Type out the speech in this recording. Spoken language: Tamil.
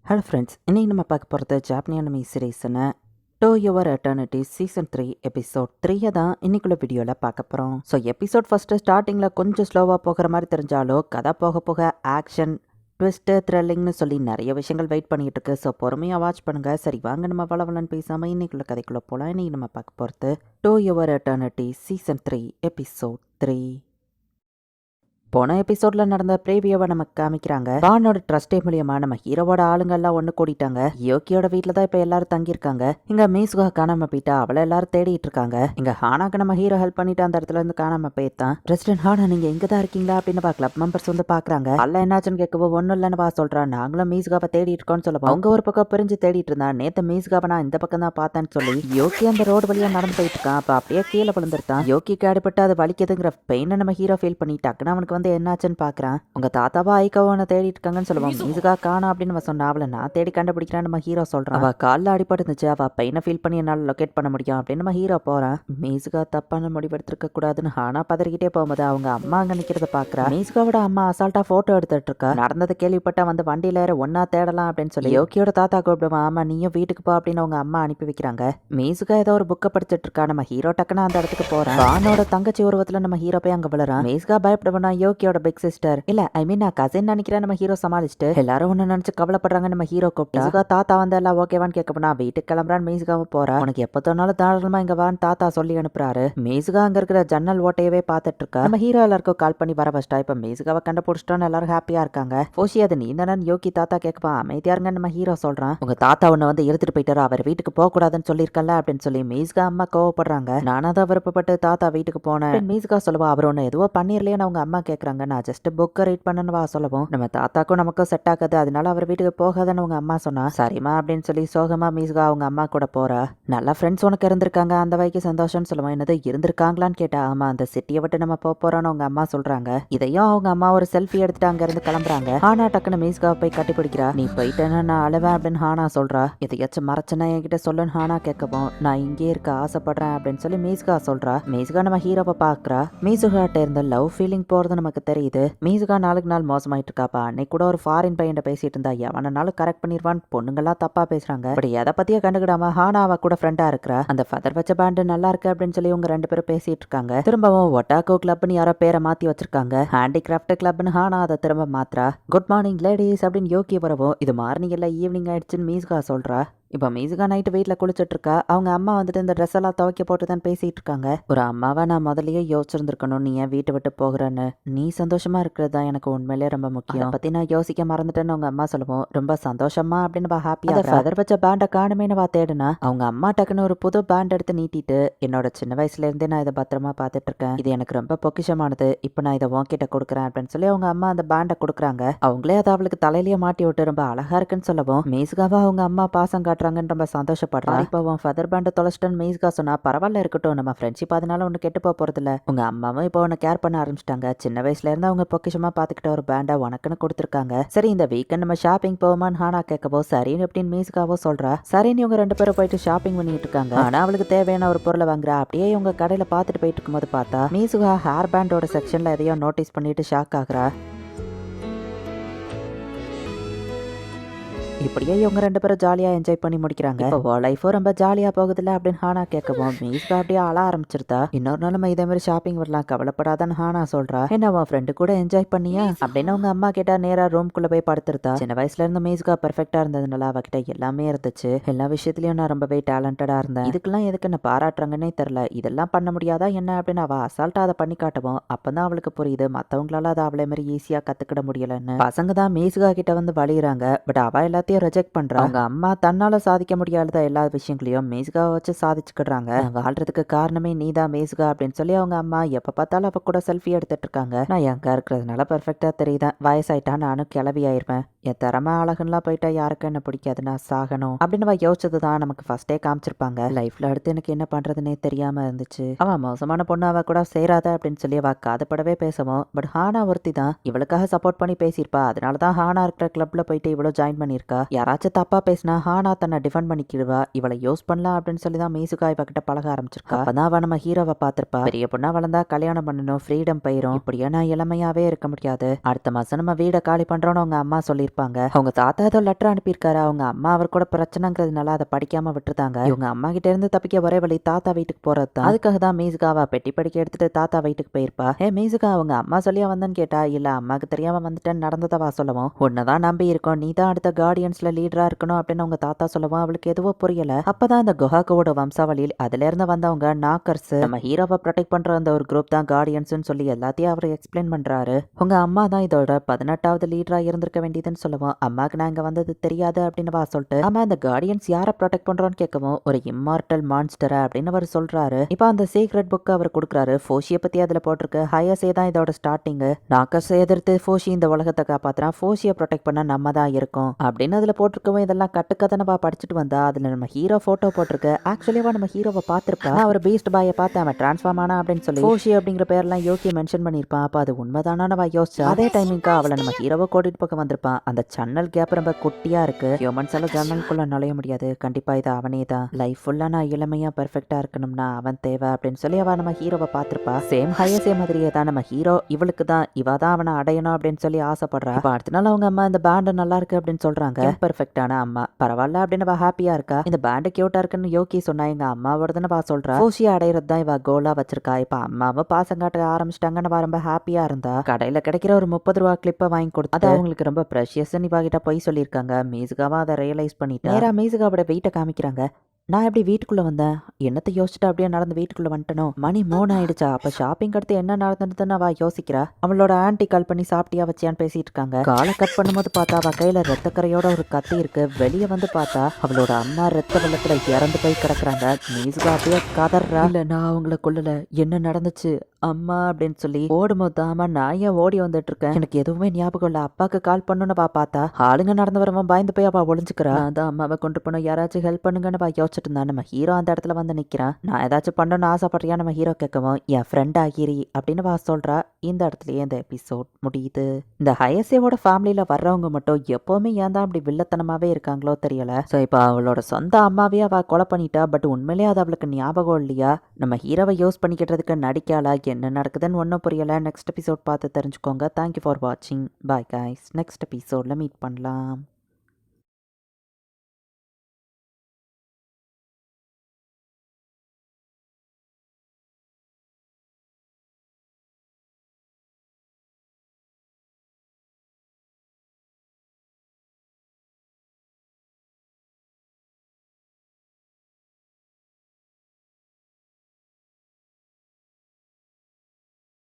ஹலோ ஃப்ரெண்ட்ஸ், இன்னைக்கு நம்ம பார்க்க போகிறது ஜாப்பனி அனிமி சீரீஸ்னு To Your Eternity season 3 episode 3 தான் இன்னைக்குள்ள வீடியோவில் பார்க்க போகிறோம். ஸோ எபிசோட் ஃபஸ்ட்டு ஸ்டார்டிங்கில் கொஞ்சம் ஸ்லோவாக போகிற மாதிரி தெரிஞ்சாலும் கதை போக போக ஆக்ஷன் ட்விஸ்ட்டு த்ரில்லிங்னு சொல்லி நிறைய விஷயங்கள் வெயிட் பண்ணிகிட்டு இருக்கு. ஸோ பொறுமையாக வாட்ச் பண்ணுங்கள். சரி வாங்க நம்ம வளவலன்னு பேசாமல் இன்னைக்குள்ள கதைக்குள்ளே போகலாம். இன்னைக்கு நம்ம பார்க்க போகிறது to Your Eternity season 3 episode 3. போன எபிசோட்ல நடந்த பிரேவியோவை நமக்கு காமிக்கிறாங்க. பானோட ட்ரஸ்டே மூலியமா நம்ம ஹீரோவோட ஆளுங்க எல்லாம் ஒண்ணு கூடிட்டாங்க. யோக்கியோட வீட்டுல தான் இப்ப எல்லாரும் தங்கியிருக்காங்க. இங்க மீசுகா காணாம போயிட்டா, அவளை எல்லாரும் தேடிட்டு இருக்காங்க. இங்க ஹானாக்கு நம்ம ஹீரோ ஹெல்ப் பண்ணிட்டு அந்த இடத்துல இருந்து காணாம போயிட்டான். பிரசிடென்ட் ஹானா, நீங்க எங்க தான் இருக்கீங்களா அப்படின்னு கிளப் மெம்பர்ஸ் வந்து பாக்குறாங்க. அல்ல என்னாச்சுன்னு கேட்கவோ ஒன்னும் இல்லைன்னு வா சொல்றான். நாங்களும் மீசுகாவை தேடிட்டு இருக்கோம்னு சொல்லப்போம். அவங்க ஒரு பக்கம் பிரிஞ்சு தேடிட்டு இருந்தா, நேத்து மீசுகாவை நான் இந்த பக்கம் தான் பார்த்தேன்னு சொல்லி யோக்கி அந்த ரோடு வழியா நடந்து போயிட்டு இருக்கான். அப்ப அப்படியே கீழே விழுந்துருத்தான். யோக்கிக்கு அடிபட்டு அது வலிக்குதுங்கிற பெயினை நம்ம ஹீரோ ஃபீல் பண்ணிட்டாக்குன்னு அவனுக்கு வந்து என்னாச்சுன்னு பாக்குறான். உங்க தாத்தாவா ஐக்காவும் தேடிட்டு இருக்காங்கன்னு சொல்லுவான். மீசுகா காணா அப்படின்னு சொன்னா, அவளை நான் தேடி கண்டுபிடிக்கிறான்னு நம்ம ஹீரோ சொல்றான். அவ காலில் அடிபட்டு இருந்துச்சு, அவ பையனை ஃபீல் பண்ணி என்னால லொக்கேட் பண்ண முடியும் அப்படின்னு நம்ம ஹீரோ போறான். மீசுகா தப்பான முடிவெடுத்திருக்க கூடாதுன்னு ஆனா பதறிக்கிட்டே போகும்போது அவங்க அம்மா அங்க நிக்கிறத பாக்குறா. மீசுகாவோட அம்மா அசால்ட்டா போட்டோ எடுத்துட்டு இருக்கா. நடந்தது கேள்விப்பட்டா வந்து வண்டியில ஏற ஒன்னா தேடலாம் அப்படின்னு சொல்லி யோக்கியோட தாத்தா கூப்பிடுவான். ஆமா நீயும் வீட்டுக்கு போ அப்படின்னு அவங்க அம்மா அனுப்பி வைக்கிறாங்க. மீசுகா ஏதோ ஒரு புக்கை படிச்சிட்டு இருக்கா. நம்ம ஹீரோ டக்குன்னு அந்த இடத்துக்கு போறான். வானோட தங்கச்சி உருவத்துல நம்ம ஹீரோ போய் அங்க விழுறான். மீசுகா பயப்படுவா. யோக்கியோட பிக் சிஸ்டர் இல்ல, ஐ மீன் நான் கசின் நினைக்கிறேன் நம்ம ஹீரோ சமாளிச்சுட்டு எல்லாரும் ஒண்ணு நினைச்சு கவலைப்படுறாங்க. நம்ம ஹீரோ கூப்பிட்டா தாத்தா வந்து எல்லாம் ஓகேவான்னு கேட்க போனா வீட்டுக்கு கிளம்புறான்னு மீசுகாவும் போறா. உனக்கு எப்ப தோணாலும் தாராளமா இங்க வான்னு தாத்தா சொல்லி அனுப்புறாரு. மீசுகா அங்க இருக்கிற ஜன்னல் ஓட்டையவே பார்த்துட்டு இருக்கா. நம்ம ஹீரோ எல்லாருக்கும் கால் பண்ணி வர வச்சிட்டா. இப்ப மீசுகாவை கண்டுபிடிச்சிட்டோன்னு எல்லாரும் ஹாப்பியா இருக்காங்க. போஷி அது நீ தானே யோகி தாத்தா கேட்கப்பா. அமைதியா இருங்க நம்ம ஹீரோ சொல்றான். உங்க தாத்தா உன்னை வந்து எடுத்துட்டு போயிட்டாரோ, அவர் வீட்டுக்கு போக கூடாதுன்னு சொல்லியிருக்கல அப்படின்னு சொல்லி மீசுகா அம்மா கோவப்படுறாங்க. நானா தான் விருப்பப்பட்டு தாத்தா வீட்டுக்கு போனேன். மீசுகா சொல்லுவா, அவர் ஒன்னு எதுவோ பண்ணிரலையேன்னு அவங்க அம்மா கேட்கறாங்க. நான் ஜஸ்ட் புக்கை ரீட் பண்ணனு வா சொல்லவும் நம்ம தாத்தாக்கும் நமக்கும் செட் ஆகாது, அதனால அவர் வீட்டுக்கு போகாதுன்னு அவங்க அம்மா சொன்னா. சரிமா அப்படின்னு சொல்லி சோகமா மீசுகா அவங்க அம்மா கூட போறா. நல்ல ஃப்ரெண்ட்ஸ் உனக்கு இருந்திருக்காங்க, அந்த வகைக்கு சந்தோஷம்னு சொல்லுவோம். என்னது இருந்திருக்காங்களான்னு கேட்டா, ஆமா அந்த சிட்டியை விட்டு நம்ம போறோம்னு அவங்க அம்மா சொல்றாங்க. இதையும் அவங்க அம்மா ஒரு செல்ஃபி எடுத்துட்டு அங்க இருந்து கிளம்புறாங்க. ஹானா டக்குன்னு மீசுகாவை போய் கட்டி பிடிக்கிறா. நீ போயிட்டேன்னா நான் அழுவேன் அப்படின்னு ஹானா சொல்றா. எதையாச்சும் மறைச்சனா என்கிட்ட சொல்லுன்னு ஹானா கேட்கவும், நான் இங்கே இருக்க ஆசைப்படுறேன் அப்படின்னு சொல்லி மீசுகா சொல்றா. மீசுகா நம்ம ஹீரோவை பாக்குறா. மீசுகாட்ட இருந்த லவ் ஃபீலிங் போறது நமக்கு தெரியுது. மீசுகா நாளுக்கு நாள் மோசமாயிட்டு இருக்காப்பா. அன்னைக்கு கூட ஒரு ஃபாரின் பையன் பேசிட்டு இருந்தா, எவனாலும் கரெக்ட் பண்ணிடுவான், பொண்ணுங்கெல்லாம் தப்பா பேசுறாங்க. இப்படி எதை பத்தியே கண்டுக்கிடாம ஹானாவா கூட ஃப்ரெண்டா இருக்கிறா. அந்த ஃபெதர் வச்ச பேண்ட் நல்லா இருக்கு அப்படின்னு சொல்லி இவங்க ரெண்டு பேரும் பேசிட்டு இருக்காங்க. திரும்பவும் ஒட்டாக்கோ கிளப்னு யாரோ பேரை மாத்தி வச்சிருக்காங்க. ஹேண்டிகிராஃப்ட் கிளப்னு ஹானா அதை திரும்ப மாத்திரா. குட் மார்னிங் லேடிஸ் அப்படின்னு யோகி வரவும், இது மார்னிங் இல்ல ஈவினிங் ஆயிடுச்சுன்னு மீசுகா சொல்றா. இப்போ மீசுகா நைட்டு வீட்டில் குளிச்சுட்டு இருக்கா. அவங்க அம்மா வந்துட்டு இந்த ட்ரெஸ் எல்லாம் துவைக்க போட்டு தான் பேசிட்டு இருக்காங்க. ஒரு அம்மாவை நான் முதல்லயே யோசிச்சிருந்திருக்கணும், நீ ஏன் வீட்டை விட்டு போகிறேன்னு. நீ சந்தோஷமா இருக்கிறது தான் எனக்கு உண்மையிலே ரொம்ப முக்கியம். பத்தி நான் யோசிக்க மறந்துட்டேன்னு அவங்க அம்மா சொல்லுவோம். ரொம்ப சந்தோஷமா அப்படின்னு ஹாப்பியா ஃபெதர் வச்ச பேண்டை காணுமேனு தேடுனா அவங்க அம்மா டக்குன்னு ஒரு புது பேண்ட் எடுத்து நீட்டிட்டு, என்னோட சின்ன வயசுல இருந்தே நான் இதை பத்திரமா பார்த்துட்டு இருக்கேன், இது எனக்கு ரொம்ப பொக்கிஷமானது, இப்போ நான் இதை உன்கிட்ட கொடுக்குறேன் அப்படின்னு சொல்லி அவங்க அம்மா அந்த பேண்டை கொடுக்குறாங்க. அவங்களே அதை அவளுக்கு தலையிலேயே மாட்டி விட்டு ரொம்ப அழகா இருக்குன்னு சொல்லவும் மீசுகாவா அவங்க அம்மா பாசம் காட்டுறாங்கன்னு ரொம்ப சந்தோஷப்படுறா. இப்போ அவன் ஃபெதர் பேண்டை தொலைச்சிட்டேன்னு மீசுகா சொன்னா, பரவாயில்ல இருக்கட்டும், நம்ம ஃப்ரெண்ட்ஷிப் அதனால ஒன்று கெட்டு போறது இல்ல. உங்க அம்மாவும் இப்போ உன்னை கேர் பண்ண ஆரம்பிச்சிட்டாங்க. சின்ன வயசுல இருந்து அவங்க பொக்கிஷமா பாத்துக்கிட்ட ஒரு பேண்டை உனக்குன்னு கொடுத்துருக்காங்க. சரி இந்த வீக்கெண்ட் நம்ம ஷாப்பிங் போவோமான்னு ஹானா கேட்கவோ, சரின்னு அப்படின்னு மீசுகாவோ சொல்றா. சரின்னு இவங்க ரெண்டு பேரும் போயிட்டு ஷாப்பிங் பண்ணிட்டு இருக்காங்க. ஆனா அவளுக்கு தேவையான ஒரு பொருளை வாங்குறா. அப்படியே இவங்க கடையில பாத்துட்டு போயிட்டு இருக்கும்போது பார்த்தா மீசுகா ஹேர் பேண்டோட செக்ஷன்ல எதையோ நோட்டீஸ் பண்ணிட்டு ஷாக் ஆகுறா. இப்படியே இவங்க ரெண்டு பேரும் ஜாலியா என்ஜாய் பண்ணி முடிக்கிறாங்க. இப்போ லைஃபும் ரொம்ப ஜாலியா போகுதுல்ல அப்படின்னு ஹானா கேட்கவும் மீசுகா அப்படியே அழ ஆரம்பிச்சிருந்தா. இன்னொரு நாள் நம்ம இதே மாதிரி ஷாப்பிங் வரலாம், கவலைப்படாதான்னு ஹானா சொல்றா. என்ன உன் ஃப்ரெண்டு கூட என்ஜாய் பண்ணியா அப்படின்னு அவங்க அம்மா கேட்டா. நேரா ரூம்குள்ள போய் படுத்துருந்தா. சின்ன வயசுல இருந்து மீசுகா பெர்ஃபெக்டா இருந்ததுனால அவகிட்ட எல்லாமே இருந்துச்சு. எல்லா விஷயத்திலயும் நான் ரொம்பவே டேலண்டடா இருந்தேன். இதுக்கெல்லாம் எதுக்கு என்ன பாராட்டுறாங்கன்னே தெரியல, இதெல்லாம் பண்ண முடியாதா என்ன அப்படின்னு அவ அசால்ட்டா அதை பண்ணி காட்டவும் அப்பதான் அவளுக்கு புரியுது மத்தவங்களால அதை அவளை மாதிரி ஈஸியா கத்துக்கிட முடியலன்னு. பசங்க தான் மீசுகா கிட்ட வந்து வழியிறாங்க. பட் அவ எல்லாத்தையும் ரிஜெக்ட் பண்றா. அவங்க அம்மா தன்னால சாதிக்க முடியாத எல்லா விஷயங்களையும் மீசுகாவை வச்சு சாதிச்சுக்கிடுறாங்க. வாழ்றதுக்கு காரணமே நீதான் மீசுகா அப்படின்னு சொல்லி அவங்க அம்மா எப்ப பார்த்தாலும் அவ கூட செல்ஃபி எடுத்துட்டு இருக்காங்க. நான் எங்க இருக்கிறதுனால பெர்ஃபெக்டா தெரியுதேன், வயசாயிட்டா நானும் கிளவி ஆயிருப்பேன், என் திறமை அழகுலாம் போயிட்டா யாருக்கு என்ன பிடிக்காது, நான் சாகணும் அப்படின்னு யோசிச்சதுதான் நமக்கு ஃபர்ஸ்டே காமிச்சிருப்பாங்க. லைஃப்ல அடுத்து எனக்கு என்ன பண்றதுன்னே தெரியாம இருந்துச்சு. அவ மோசமான பொண்ணு, அவ கூட சேராத அப்படின்னு சொல்லி அவ காதுபடவே பேசவும் பட் ஹானா ஒருத்தி தான் இவளுக்காக சப்போர்ட் பண்ணி பேசியிருப்பா. அதனாலதான் ஹானா இருக்கிற கிளப்ல போயிட்டு இவ்வளவு ஜாயின் பண்ணிருக்கா. யாராச்சும் தப்பா பேசினா ஹானா தன்னை டிஃபெண்ட் பண்ணிக்கிடுவா. இவளை யூஸ் பண்ணலாம் அப்படின்னு சொல்லி தான் மீசுகா இவகிட்ட பழக ஆரம்பிச்சிருக்கா. அப்பதான் அவ நம்ம ஹீரோவை பார்த்திருப்பா. பெரிய பொண்ணா வளர்ந்தா கல்யாணம் பண்ணணும், ஃப்ரீடம் போயிரும், இப்படியே நான் இளமையாவே இருக்க முடியாது, அடுத்த மாசம் நம்ம வீடை காலி பண்றோம்னு அவங்க அம்மா சொல்லியிருப்பாங்க. அவங்க தாத்தா ஏதோ லெட்டர் அனுப்பியிருக்காரு. அவங்க அம்மா அவர் கூட பிரச்சனைங்கிறதுனால அதை படிக்காம விட்டுருந்தாங்க. இவங்க அம்மா கிட்ட இருந்து தப்பிக்க ஒரே வழி தாத்தா வீட்டுக்கு போறது தான். அதுக்காக தான் மீசுகாவா பெட்டி படிக்க எடுத்துட்டு தாத்தா வீட்டுக்கு போயிருப்பா. மீசுகா அவங்க அம்மா சொல்லியா வந்தேன்னு கேட்டா, இல்ல அம்மாக்கு தெரியாம வந்துட்டேன்னு நடந்ததவா சொல்லவும், உன்னதான் நம்பி இருக்கோம், நீ தான் அடுத்த கார்டியன்ஸ்ல லீடரா இருக்கணும் அப்படின்னு அவங்க தாத்தா சொல்லவும் அவளுக்கு எதுவும் புரியல. அப்பதான் இந்த குஹாக்கோட வம்சாவளியில் அதுல இருந்து வந்தவங்க நாக்கர்ஸ், நம்ம ஹீரோவை ப்ரொடெக்ட் பண்ற அந்த ஒரு குரூப் தான் கார்டியன்ஸ் சொல்லி எல்லாத்தையும் அவர் எக்ஸ்பிளைன் பண்றாரு. உங்க அம்மா தான் இதோட 18வது லீடரா இருந்திருக்க வேண்டியதுன்னு சொல்லவும், அம்மாக்கு நான் இங்க வந்தது தெரியாது அப்படின்னு வா சொல்லிட்டு, ஆமா இந்த கார்டியன்ஸ் யாரை ப்ரொடெக்ட் பண்றோம்னு கேட்கவும், ஒரு இம்மார்டல் மான்ஸ்டரா அப்படின்னு அவர் சொல்றாரு. இப்போ அந்த சீக்ரெட் புக் அவர் கொடுக்குறாரு. ஃபோஷியை பத்தி அதுல போட்டிருக்கு. ஹயசே தான் இதோட ஸ்டார்டிங். நாக்கர்ஸ் எதிர்த்து ஃபோஷி இந்த உலகத்தை காப்பாத்துறான், ஃபோஷியை ப்ரொடெக்ட் பண்ண நம்ம தான் இருக்கோம் அப்படின்னு அதுல போட்டிருக்கவும், இதெல்லாம் கட்டுக்கதனவா படிச்சுட்டு வந்தா அதுல நம்ம ஹீரோ போட்டோ போட்டிருக்கு. ஆக்சுவலிவா நம்ம ஹீரோவை பார்த்திருப்பா. அவர் பீஸ்ட் பாயை பார்த்து அவன் டிரான்ஸ்ஃபார்ம் ஆனா அப்படின்னு சொல்லி ஃபோஷி அப்படிங்கிற பேர்லாம் யோகி மென்ஷன் பண்ணிருப்பான். அப்ப அது உண்மைதானா நம்ம யோசிச்சா. அதே டைமிங்க்கு அவளை நம்ம ஹீரோவை கூட்டிட்டு பக்கம் வந்திருப்பான். அந்த சன்னல் கேப் ரொம்ப குட்டியா இருக்கு. ஹியூமன்ஸ் எல்லாம் ஜன்னலுக்குள்ள நுழைய முடியாது. கண்டிப்பா இது அவனே தான். லைஃப் ஃபுல்லா நான் இளமையா பெர்ஃபெக்டா இருக்கணும்னா அவன் தேவை அப்படின்னு சொல்லி அவ நம்ம ஹீரோவை பார்த்திருப்பா. சேம் ஹையசே மாதிரியே தான் நம்ம ஹீரோ இவளுக்கு தான் இவ தான் அவனை அடையணும் அப்படின்னு சொல்லி ஆசைப்படுறா. இப்ப அடுத்த நாள் அவங்க அம்மா இந்த பேண்ட் நல்லா இருக்கு அப்படின்னு சொல்றாங்க. பெர்ஃபெக்டான அம்மா பரவாயில்ல அப்படின்னு அவ ஹாப்பியா இருக்கா. இந்த பேண்ட் கியூட்டா இருக்குன்னு யோகி சொன்னா எங்க அம்மாவோடதுன்னு அவ சொல்றா. ஃபோஷியை அடையிறது தான் இவ கோலா வச்சிருக்கா. இப்ப அம்மாவை பாசம் காட்ட ஆரம்பிச்சிட்டாங்கன்னு அவ ரொம்ப ஹாப்பியா இருந்தா. கடையில கிடைக்கிற ஒரு 30 ரூபா கிளிப்பை வாங்கி கொடுத்து அது அவங்களுக்கு ரொம்ப ப்ரெஷியஸ் இவ கிட்ட போய் சொல்லியிருக்காங்க. மீசுகாவா அதை ரியலைஸ் பண்ணிட்டு நேரா மீசுகாவோட வெயிட்டை காமிக்கிறாங்க. நான் எப்படி வீட்டுக்குள்ள வந்தேன், என்னத்தை யோசிச்சுட்டு அப்படியே நடந்து வீட்டுக்குள்ள வந்துட்டனோ, மணி 3 ஆயிடுச்சா, அப்ப ஷாப்பிங் அடுத்து என்ன நடந்ததுன்னு அவ யோசிக்கிறா. அவளோட ஆன்டி கால் பண்ணி சாப்பிட்டியா வச்சியான்னு பேசிட்டு இருக்காங்க. காலை கட் பண்ணும்போது பார்த்தா அவ கையில ரத்தக்கரையோட ஒரு கத்தி இருக்கு. வெளியே வந்து பார்த்தா அவளோட அம்மா ரத்த வெள்ளத்துல இறந்து போய் கிடக்குறாங்க. மீசுகா அப்படியே கதறா. இல்ல நான் அவங்கள கொல்லல, என்ன நடந்துச்சு அம்மா அப்படின்னு சொல்லி ஓடும்போது தாமா நான் ஏன் ஓடி வந்துட்டு இருக்கேன், எனக்கு எதுவுமே ஞாபகம் இல்ல, அப்பாக்கு கால் பண்ணுன்னு பார்த்தா ஆளுங்க நடந்து வரவன் பயந்து போய் அவ ஒளிஞ்சுக்கிறா. அதான் அம்மாவை கொண்டு போனோம், யாராச்சும் ஹெல்ப் பண்ணுங்கன்னு யோசிச்சுட்டு இருந்தா. நம்ம ஹீரோ அந்த இடத்துல வந்து நிக்கிறான். நான் ஏதாச்சும் பண்ணணும்னு ஆசைப்படுறியா நம்ம ஹீரோ கேட்கவும், என் ஃப்ரெண்ட் ஆகிரி அப்படின்னு வா சொல்றா. இந்த இடத்துலயே இந்த எபிசோட் முடியுது. இந்த ஹயசேவோட ஃபேமிலியில வர்றவங்க மட்டும் எப்பவுமே ஏன் தான் அப்படி வில்லத்தனமாவே இருக்காங்களோ தெரியல. ஸோ இப்போ அவளோட சொந்த அம்மாவே அவ கொலை பண்ணிட்டா. பட் உண்மையிலேயே அது அவளுக்கு ஞாபகம் இல்லையா, நம்ம ஹீரோவை யூஸ் பண்ணிக்கிட்டதுக்கு நடிக்காளா, என்ன நடக்குதுன்னு ஒன்றும் புரியல. நெக்ஸ்ட் எபிசோட் பார்த்து தெரிஞ்சுக்கோங்க. தேங்க்யூ ஃபார் வாட்சிங். Bye guys. நெக்ஸ்ட் எபிசோட்ல மீட் பண்ணலாம்.